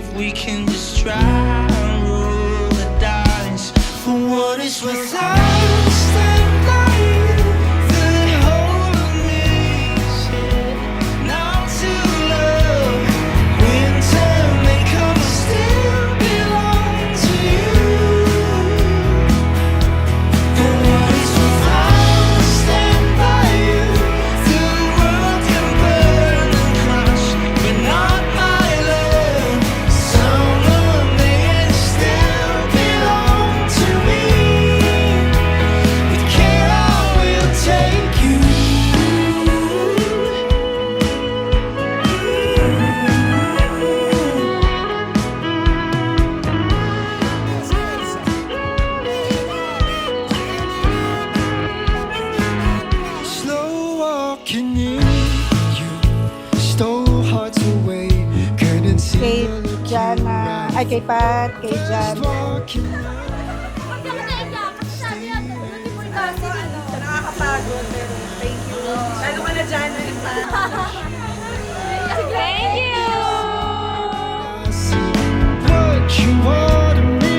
if we can just try and roll the dice. For what it's worth, I'll stand by you through the whole of me. Said not to love. Winter may come, I still belong to you. For what it's worth, I'll stand by you through the world can burn and crush, but not my love. Summer may still belong to me. With care I will take you. Slow walking in, you stole hearts away. Couldn't see Kay the look Jana, ay kay Pat, kay Jan. walking Nakakapagod, pero thank you. Lalo ka na dyan, Thank you! what you are to me.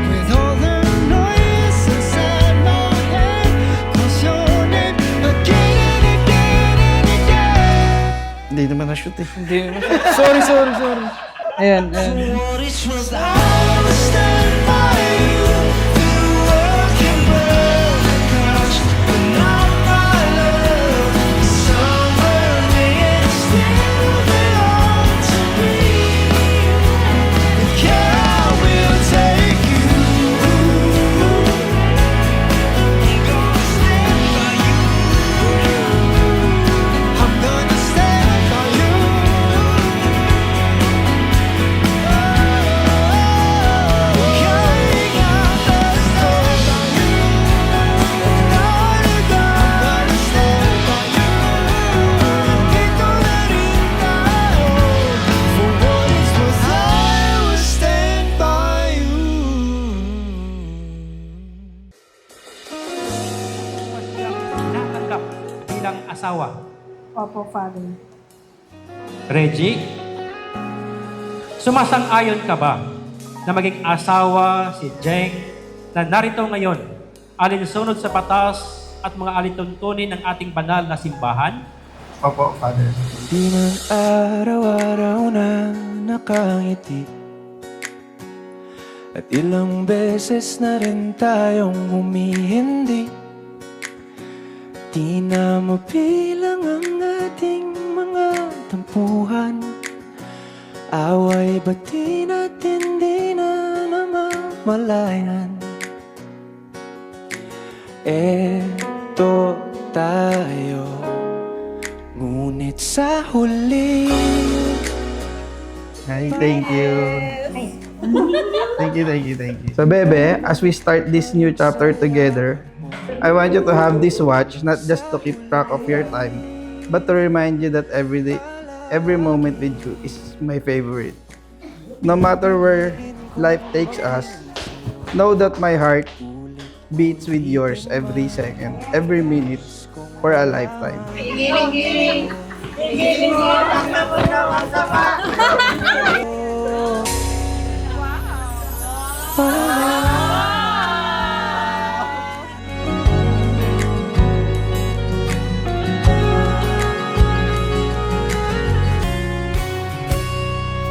With all the noise inside my head, cause your name again and again and again. Hindi naman na-shoot eh. Hindi naman. Sorry. Ayan. What it was, I will stand by you. The world can burn and crush, but not my love. Summer may still belong to me. With care I will take you. I'm gonna stand by you. I'm gonna stand by you. Natanggap bilang asawa. Opo, Father. Reggie, sumasang-ayon ka ba na maging asawa si Jeng na narito ngayon, alinsunod sa batas at mga alituntunin ng ating banal na simbahan? Opo, Father. Di man araw-araw na nakangiti at ilang beses na rin tayong humihindi. Di na mabilang ang ating mga tampuhan. Away ba't di natin di na namamalayan? Eto tayo, ngunit sa huli Hi, thank you. Thank you. So, Bebe, as we start this new chapter together, I want you to have this watch, not just to keep track of your time, but to remind you that every day, every moment with you is my favorite. No matter where life takes us, know that my heart beats with yours every second, every minute, for a lifetime.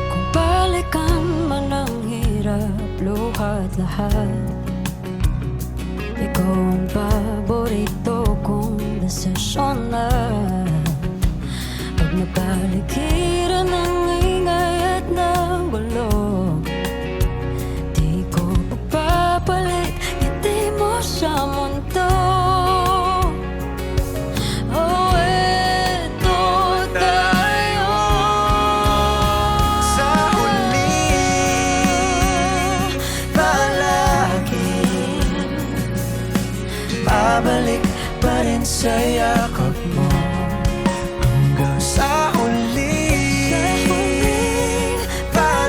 Kung balikan man ang hirap, luhat lahat, ikaw ang paborito kong desisyon na. Pag napaligiran ng ingay at ng gulo, di ko pagpapalit, ngiti mo sa mundo. Oh, eto tayo Sa huli, palagi babalik pa rin sa yakap mo hanggang sa huli. sa huli. Palagi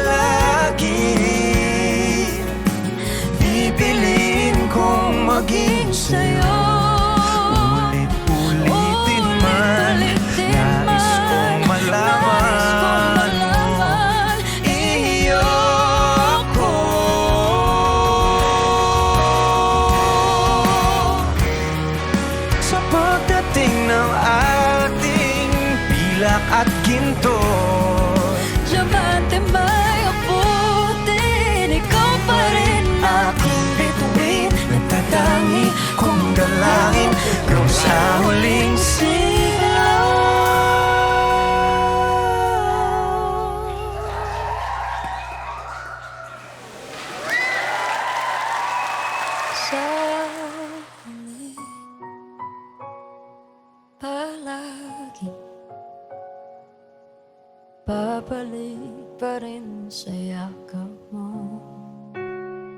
rin sa yakap mo.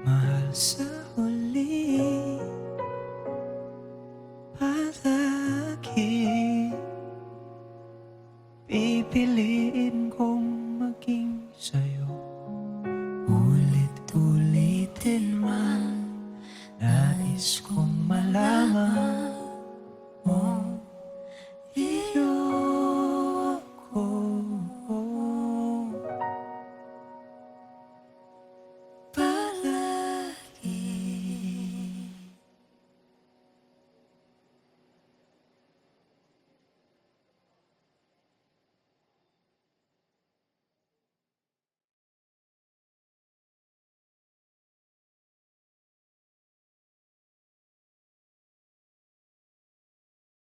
Mahal sa